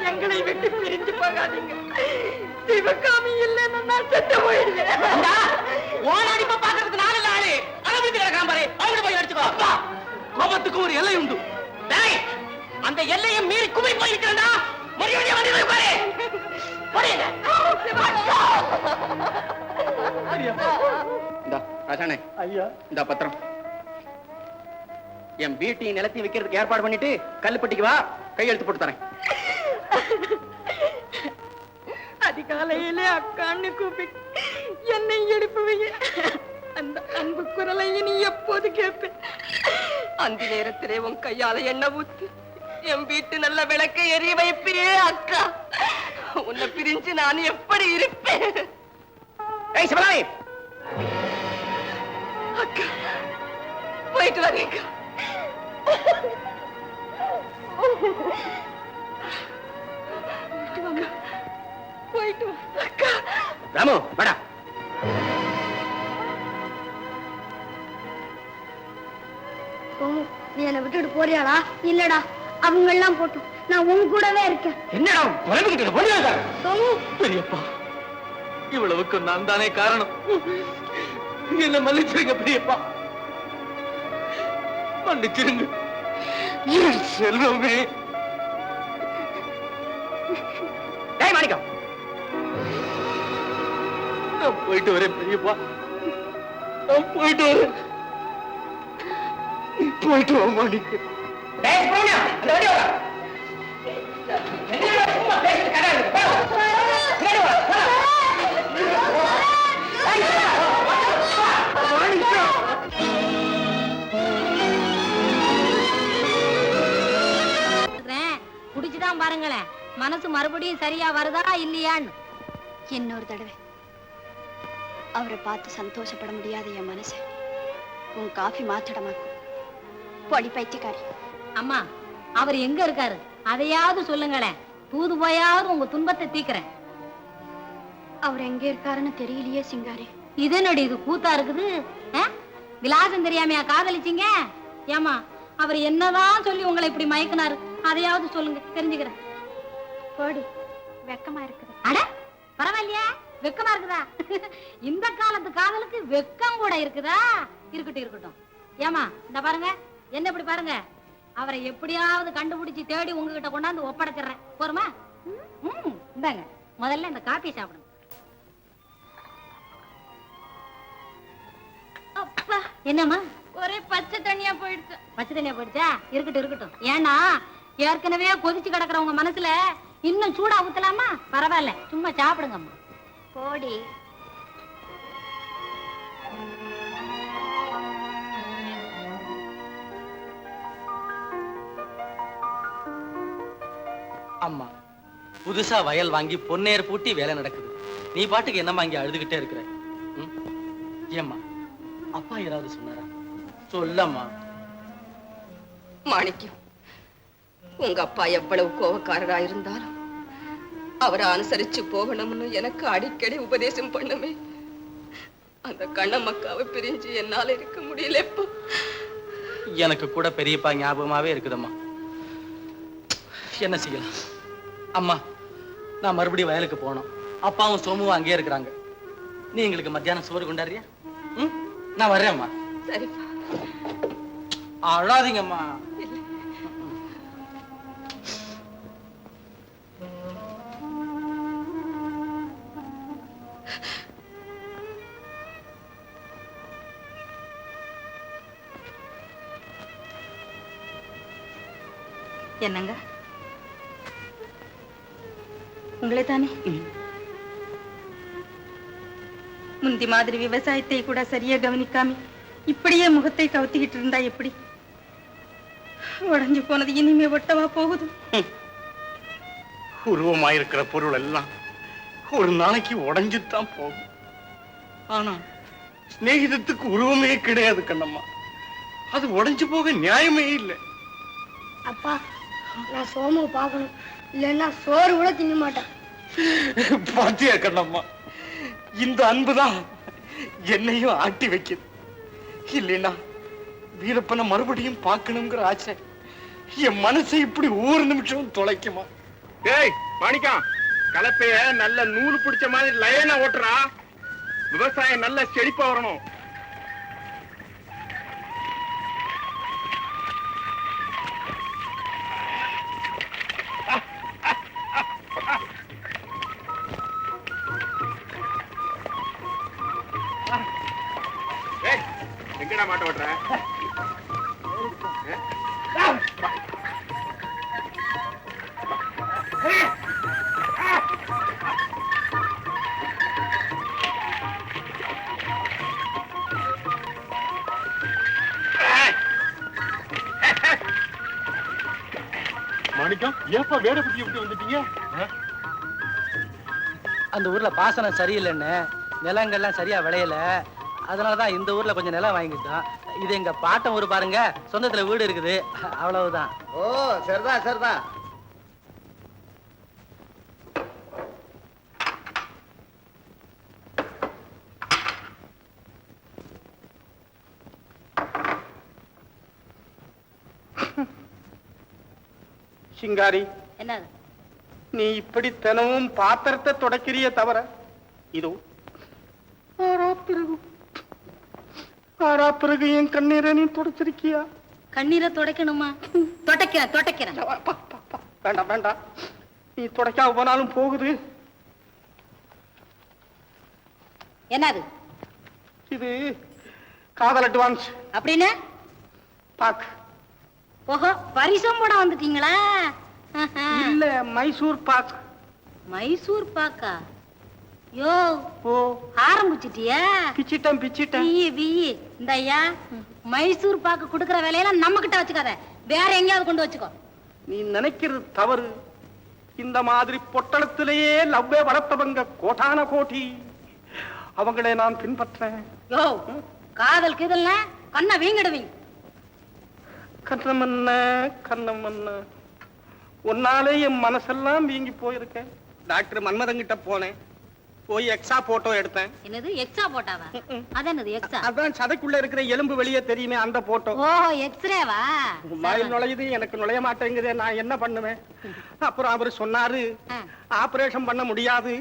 எங்களை விட்டு பிரிஞ்சு போகாதீங்க. சிவகாமி இல்லைன்னு நான் செத்து போயிடுவேன். ஓனாடிப்ப பாக்குறதுக்கு நாலு நாளு அளவுக்கு கிடக்காம பாரு, அவங்க போய் அடிச்சுக்கோ. அப்பா, கோபத்துக்கு ஒரு எல்லை உண்டு. அந்த எல்லையை மீறி குமி போயிருக்கிறா மறுபடியும் வந்து பாரு. ராஜானே, ஐயா, இந்த பத்திரம் என் வீட்டையும் நிலத்தையும் வைக்கிறதுக்கு ஏற்பாடு பண்ணிட்டு கல்லுப்பட்டிக்கு வா, கையெழுத்து போட்டு தரேன். அதிகாலையிலே அக்கான்னு கூப்பிட்டு என்னை எழுப்புவீங்க. அந்த அன்பு குரலை நீ எப்போது கேட்பேன்? அந்த நேரத்திலே உன் கையால எண்ணெய் ஊத்து என் வீட்டு நல்ல விளக்கை எரிய வைப்பே. அக்கா, உன்னை பிரிஞ்சு நான் எப்படி இருப்பேன்? ஏய் சிவராமி, அக்கா, போயிட்டு வரேங்க. போயிட்டு வா அக்கா. ராமு, வாடா. சோமு, நீ என்னை விட்டுட்டு போறியாடா? இல்லடா, அவங்க எல்லாம் போட்டும் நான் உன் கூடவே இருக்கேன். என்னடா குழம்பிக்கிட்டு போடுறாங்க? சோமு, பெரியப்பா, இவ்வளவுக்கு நான் தானே காரணம். என்ன மன்னிச்சிருங்க பெரியப்பா, மன்னிச்சிருங்க. என் செல்வமே. டேய் மாணிக்கம், நான் போயிட்டு வரேன் பெரியப்பா, நான் போயிட்டு வரேன். போயிட்டு வா மாணிக்கம். டேய் சுப்பிரமணியா, அந்த வண்டி வா. என்னடா சும்மா பேசிட்டு கடாது? வா. பின்னாடி வா. குடிச்சுதான் பாருங்களேன், மனசு மறுபடியும் சரியா வருதா இல்லையான்னு. இன்னொரு தடவை அவரை பார்த்து சந்தோஷப்பட முடியாத என் மனசு உன் காஃபி மாத்தடமாக்கும். பொடி பைத்தியக்காரி. அம்மா, அவர் எங்க இருக்காரு அதையாவது சொல்லுங்களேன், தூது போயாவது உங்க துன்பத்தை தீக்கிறேன். அவர் எங்க இருக்காருன்னு தெரியலையே சிங்காரி. இது என்னடி இது கூத்தா இருக்குது? விலாசம் தெரியாமையா காதலிச்சீங்க? ஏமா, அவர் என்னதான் சொல்லி உங்களை இப்படி மயக்கினாரு, அதையாவது சொல்லுங்க, தெரிஞ்சுக்கிறேன். போடி, வெக்கமா இருக்குது. அட பரவாயில்லையா, வெக்கமா இருக்குதா? இந்த காலத்து காதலுக்கு வெக்கம் கூட இருக்குதா? இருக்கட்டும் இருக்கட்டும். ஏமா, இந்த பாருங்க, என்ன இப்படி பாருங்க, அவரை எப்படியாவது கண்டுபிடிச்சு தேடி உங்ககிட்ட கொண்டாந்து ஒப்படைச்சிடுறேன். போருமா? இந்தாங்க, முதல்ல இந்த காப்பியை சாப்பிடுங்க. அப்பா, என்னம்மா ஒரே பச்சை தண்ணியா போயிடுச்சு. பச்சை தண்ணியா போயிடுச்சா? இருக்கட்டும் இருக்கட்டும். ஏன்னா ஏற்கனவே கொதிச்சு கிடக்குறவங்க மனசுல இன்னும் சூடா ஊத்தலாமா? பரவாயில்ல, சும்மா சாப்பிடுங்கம்மா. போடி. அம்மா, புதுசா வயல் வாங்கி பொன்னேர் பூட்டி வேலை நடக்குது. நீ பாட்டுக்கு என்னம்மா இங்க அழுதுகிட்டே இருக்கிற? ஏம்மா, அப்பா ஏதாவது சொன்னாரா? சொல்லம்மா. மாணிக்கம், உங்க அப்பா எவ்வளவு கோபக்காரரா இருந்தாலும் அவரை அனுசரிச்சு போகணும்னு எனக்கு அடிக்கடி உபதேசம் பண்ணுமே. அந்த கண்ணம்மக்காவை பிரிஞ்சு என்னால இருக்க முடியல. இப்போ எனக்கு கூட பெரியப்பா ஞாபகமாவே இருக்குதம்மா. என்ன செய்யலாம்? அம்மா, நான் மறுபடியும் வயலுக்கு போனோம். அப்பாவும் சோமுவும் அங்கேயே இருக்கிறாங்க. நீ எங்களுக்கு மத்தியானம் சோறு கொண்டாடுறியா? நான் வர்றேன் அம்மா. சரிப்பா. அழாதீங்கம்மா. என்னங்க உங்களே தானே? முந்தி மாதிரி விவசாயத்தை கூட சரியா கவனிக்காம இப்படியே முகத்தை கவுத்திக்கிட்டு இருந்தா எப்படி? உடைஞ்சு போனது இனிமே ஒட்டவா போகுது? உருவமாயிருக்கிற பொருள் எல்லாம் ஒரு நாளைக்கு உடைஞ்சுதான் போகும். ஆனா சிநேகிதத்துக்கு உருவமே கிடையாது கண்ணம்மா. அது உடைஞ்சு போக நியாயமே இல்லை. அப்பா, நான் சோமு பார்க்கணும், இல்லைன்னா சோறு கூட திங்க மாட்டேன். பாத்தியா கண்ணம்மா, இந்த அன்புதான் என்னையும் ஆட்டி வைக்குது. இல்லைன்னா வீரப்பனை மறுபடியும் பார்க்கணுங்கிற ஆசை என் மனசை இப்படி ஒவ்வொரு நிமிஷம் தொலைக்குமா? ஏய் மாணிக்கம், கலப்பைய நல்ல நூறு பிடிச்ச மாதிரி லைனா ஓட்டுறா. விவசாயம் நல்ல செழிப்பா வரணும். எங்கடா மாட்ட ஓட்டுற? மாணிக்கம், ஏப்பா வேற புத்தி எப்படி வந்துட்டீங்க? அந்த ஊர்ல பாசனம் சரியில்லைன்னு நிலங்கள்லாம் சரியா விளையல. அதனாலதான் இந்த ஊர்ல கொஞ்சம் நிலம் வாங்கிட்டோம். இது எங்க பாட்டம் ஊர் பாருங்க, சொந்தத்துல வீடு இருக்குது, அவ்வளவுதான். ஓ சரிதான் சரிதான். சிங்காரி, என்ன நீ இப்படி தினமும் பாத்திரத்தை தொடக்கிறிய தவிர இதோ பிறகு என் கண்ணீரை நீ தொடச்சிருக்கியா? கண்ணீரை துடைக்கணுமா? தொடக்கிறேன். வேண்டாம் வேண்டாம், நீ தொடக்காம போனாலும் போகுது. என்னது இது காதல் அட்வான்ஸ். அப்படின்னு பாக்கு. ஓஹோ, பரிசம் போட வந்துட்டீங்களா? இல்ல, மைசூர் பாக். மைசூர் பாக்கா? யோ, ஓ, ஆரம்பிச்சிட்டியா? பிச்சிட்டேன். பியி இந்த ஐயா, மைசூர் பாக்கு குடுக்கற வேலையெல்லாம் நம்ம கிட்ட வச்சுக்காத, வேற எங்கேயாவது கொண்டு வச்சுக்கோ. நீ நினைக்கிறது தவறு. இந்த மாதிரி பொட்டளத்திலேயே லவ்வே வளர்த்தவங்க கோட்டான கோட்டி. அவங்களே நான் பின்பற்றேன். யோ, காதல் கீதல்னா கண்ணை வீங்கிடுவீங்க. கண்ணமன்ன உன்னாலே என் மனசெல்லாம் வீங்கி போயிருக்கேன். டாக்டர் மன்மதங்கிட்ட போனேன், போய் எக்ஸா போட்டோ எடுத்தேன். என்னது எக்ஸா போட்டாவா? அது என்னது எக்ஸா? அதான் சதைக்குள்ள இருக்கிற எலும்பு வெளியே தெரியுமே, அந்த போட்டோ. ஓஹோ, எக்ஸ்ரேவா? வாயில் நுழையுது, எனக்கு நுழைய மாட்டேங்குது, நான் என்ன பண்ணுவேன்? அப்புறம் அவரு சொன்னாரு, ஆபரேஷன் பண்ண முடியாது,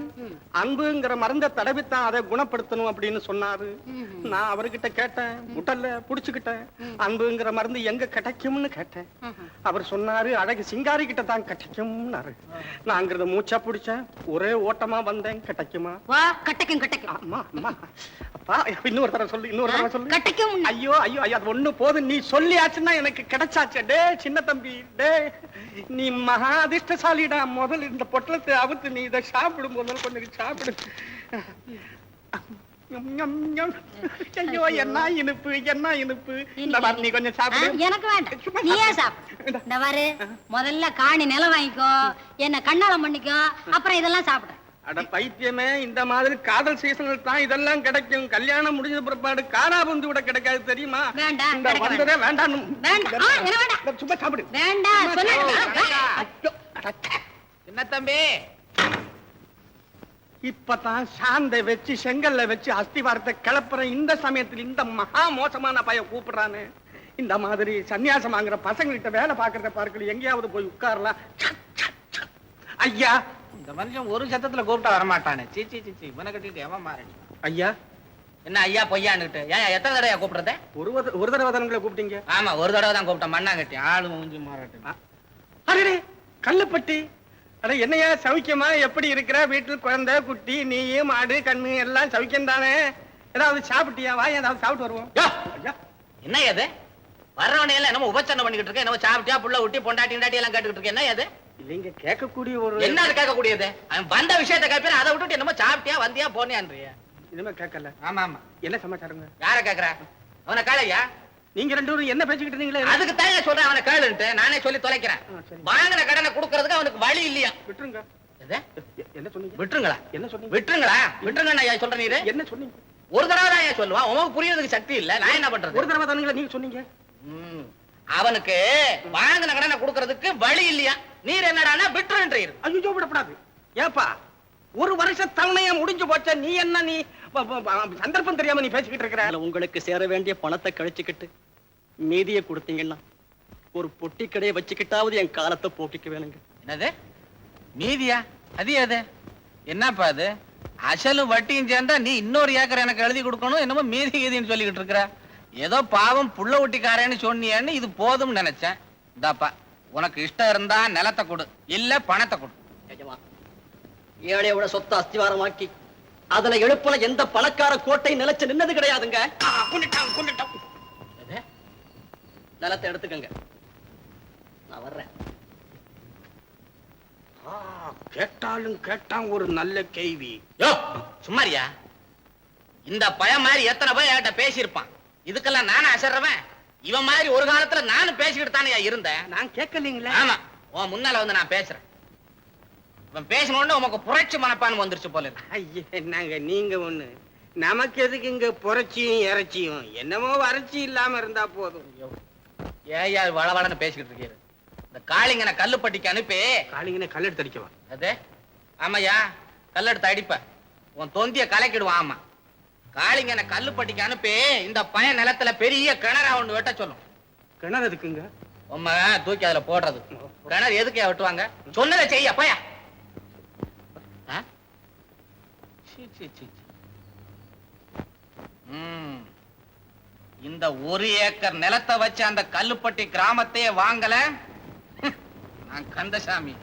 அன்புங்கிற மருந்தை தடவித்தான் அதை குணப்படுத்தணும் அப்படின்னு சொன்னாரு. நான் அவர்கிட்ட கேட்டேன், முட்டல்ல புடிச்சுக்கிட்டேன், அன்புங்கிற மருந்து எங்க கிடைக்கும்னு கேட்டேன். அவர் சொன்னாரு, அழகு சிங்காரி கிட்ட தான் கிடைக்கும்னாரு. நாங்கிறத மூச்சா பிடிச்சேன், ஒரே ஓட்டமா வந்தேன். கிடைக்குமா? கிடைக்கும். அம்மா அம்மா அப்பா, இன்னொரு தடவை சொல்லு. கிடைக்கும். ஐயோ அது ஒண்ணு போதும், நீ சொல்லியாச்சுன்னா எனக்கு கிடைச்சாச்சு. டே சின்ன தம்பி, டே நீ மகா அதிர்ஷ்டசாலிடா. முதல் இந்த பொட்டலத்தை அவுத்து நீ இதை சாப்பிடு, முதல் கொஞ்சம் சாப்பிடு. ஐயோ என்ன இனிப்பு. இந்த மாதிரி நீ கொஞ்சம் சாப்பிடு. எனக்கு வேண்டாம், நீயே சாப்பிடு. இந்த மாதிரி முதல்ல காணி நிலம் வாங்கிக்கோ, என்ன கண்ணாலம் பண்ணிக்கோ, அப்புறம் இதெல்லாம் சாப்பிடு. அட பைத்தியமே, இந்த மாதிரி காதல் சீசனில் தான் இதெல்லாம் கிடைக்கும். கல்யாணம் முடிஞ்ச பிற்பாடு காராபுந்தி கூட கிடைக்காது, தெரியுமா? வேண்டாம், இந்த வந்ததே வேண்டாம். சும்மா சாப்பிடு. வேண்டாம் என்ன தம்பி, இப்பதான் சாந்தை வச்சு செங்கல்ல வச்சு அஸ்திவாரத்தை கிளப்புற இந்த சமயத்தில் இந்த மகா மோசமான பையன் கூப்பிடுறானு. இந்த மாதிரி சன்னியாசம் வாங்குற பசங்கள்கிட்ட வேலை பார்க்கறத பார்க்கல, எங்கேயாவது போய் உட்காரலாம். ஐயா, இந்த மனுஷன் ஒரு சத்தத்துல கூப்பிட்டா வரமாட்டானே. சீச்சி இவனை கட்டிட்டு எவன் மாறடி? ஐயா, என்ன ஐயா பொய்யான்னுட்டு ஏன் எத்தனை தடவை கூப்பிடுறத? ஒரு தடவை தானே கூப்பிட்டீங்க? ஆமா, ஒரு தடவை தான் கூப்பிட்டேன். மண்ணாங்கட்டி ஆளு மூஞ்சி மாறாட்டு. அடே கல்லுப்பட்டி, அட என்னையா சௌக்கியமா? எப்படி இருக்கிற? வீட்டில் குழந்தை குட்டி நீயும் மாடு கண்ணு எல்லாம் சௌக்கியம் தானே? ஏதாவது சாப்பிட்டியா? வா, ஏதாவது சாப்பிட்டு வருவோம். என்ன ஏது வர்றவனே எல்லாம் என்னமோ உபச்சரணை பண்ணிக்கிட்டு இருக்க, என்னமோ சாப்பிட்டியா புள்ள ஊட்டி பொண்டாட்டி எல்லாம் கேட்டுக்கிட்டு இருக்க. என்ன ஏது? இல்லைங்க, கேட்கக்கூடிய ஒரு என்ன கேட்கக்கூடியது? அவன் வந்த விஷயத்தை கேட்பேன், அதை விட்டுட்டு என்னமோ சாப்பிட்டியா வந்தியா போனியான்றிய. இனிமே கேட்கல. ஆமா ஆமா. என்ன சமாச்சாரங்க? யார கேக்குற? அவனை கேளையா? நீங்க ரெண்டு பேரும் என்ன பேசிக்கிட்டு இருந்தீங்களே? அதுக்கு தான் சொல்றேன், அவனை கேளுன்ட்டு நானே சொல்லி தொலைக்கிறேன். வாங்கின கடனை கொடுக்கறதுக்கு அவனுக்கு வழி இல்லையா? விட்டுருங்க. என்ன சொன்னீங்க? விட்டுருங்களா? என்ன சொன்னீங்க? விட்டுருங்களா? விட்டுருங்க ஐயா சொல்ற நீரு. என்ன சொன்னீங்க? ஒரு தடவை தான் ஐயா சொல்லுவான், உனக்கு புரியறதுக்கு சக்தி இல்ல. நான் என்ன பண்றது? ஒரு தடவை தானுங்களா நீங்க சொன்னீங்க? அவனுக்கு வாங்கின கடனை கொடுக்கறதுக்கு வழி இல்லையா? நீர் என்னடானா விட்டுருன்றீர். ஐயோ விடப்படாது. ஏப்பா, ஒரு வருஷ தவணையா முடிஞ்சு போச்ச, நீ என்ன நீ சந்தர்ப்பம் தெரியாம நீ பேசிக்கிட்டு இருக்கிற? உங்களுக்கு சேர வேண்டிய பணத்தை கழிச்சுக்கிட்டு மீதியை கொடுத்தீங்கன்னா ஒரு பொட்டி கடையை வச்சுக்கிட்டாவது என் காலத்தை போக்கிக்க வேணுங்க. என்னது மீதியா? அது அது என்னப்பா அது? அசலும் வட்டியும் சேர்ந்தா நீ இன்னொரு ஏக்கர் எனக்கு எழுதி கொடுக்கணும், என்னமோ மீதி கீதின்னு சொல்லிக்கிட்டு இருக்கிற. ஏதோ பாவம் புள்ள ஒட்டிக்காரன்னு சொன்னியன்னு இது போதும் நினைச்சேன். இந்தாப்பா, உனக்கு இஷ்டம் இருந்தா நிலத்தை கொடு, இல்ல பணத்தை கொடு. ஏழையோட சொத்தை அஸ்திவாரமாக்கி அதுல எழுப்புல எந்த பணக்கார கோட்டை நிலைச்சு நின்னது கிடையாதுங்க. நிலத்தை எடுத்துக்கங்க, நான் வர்றேன். கேட்டாலும் கேட்டான் ஒரு நல்ல கேள்வி. யோ சும்மாரியா, இந்த பையன் மாதிரி எத்தனை பேர் என்கிட்ட பேசியிருப்பான். இதுக்கெல்லாம் நானே அசர்றவன். இவன் மாதிரி ஒரு காலத்துல நானும் பேசிக்கிட்டு தானே இருந்தேன். நான் கேட்கலீங்களா? ஆமா, உன் முன்னால வந்து நான் பேசுறேன். இவன் பேசணும்னு உனக்கு புரட்சி மனப்பான்மை வந்துருச்சு போல இருக்கு. ஐயே, நாங்க நீங்க ஒண்ணு, நமக்கு எதுக்கு இங்க புரட்சியும் இறைச்சியும்? என்னமோ வறட்சி இல்லாம இருந்தா போதும். ஏயா வளவளன்னு பேசிக்கிட்டு இருக்கீரு? இந்த காளிங்கனை கல்லுப்பட்டிக்கு அனுப்பி. காளிங்கனை கல்லெடுத்து அடிக்கவா? அது ஆமாயா, கல்லெடுத்து அடிப்ப, உன் தொந்திய கலக்கிடுவான். ஆமா, காளிங்கனை கல்லுப்பட்டிக்கு அனுப்பி இந்த பையன் நிலத்துல பெரிய கிணறா ஒண்ணு வெட்ட சொல்லும். கிணறு எதுக்குங்க? உம்மை தூக்கி அதுல போடுறது. கிணறு எதுக்கு வெட்டுவாங்க? சொன்னதை செய்ய பையா. இந்த 1 ஏக்கர் நிலத்தை வச்சு அந்த கல்லுப்பட்டி கிராமத்தையே வாங்கல நான் கந்தசாமி.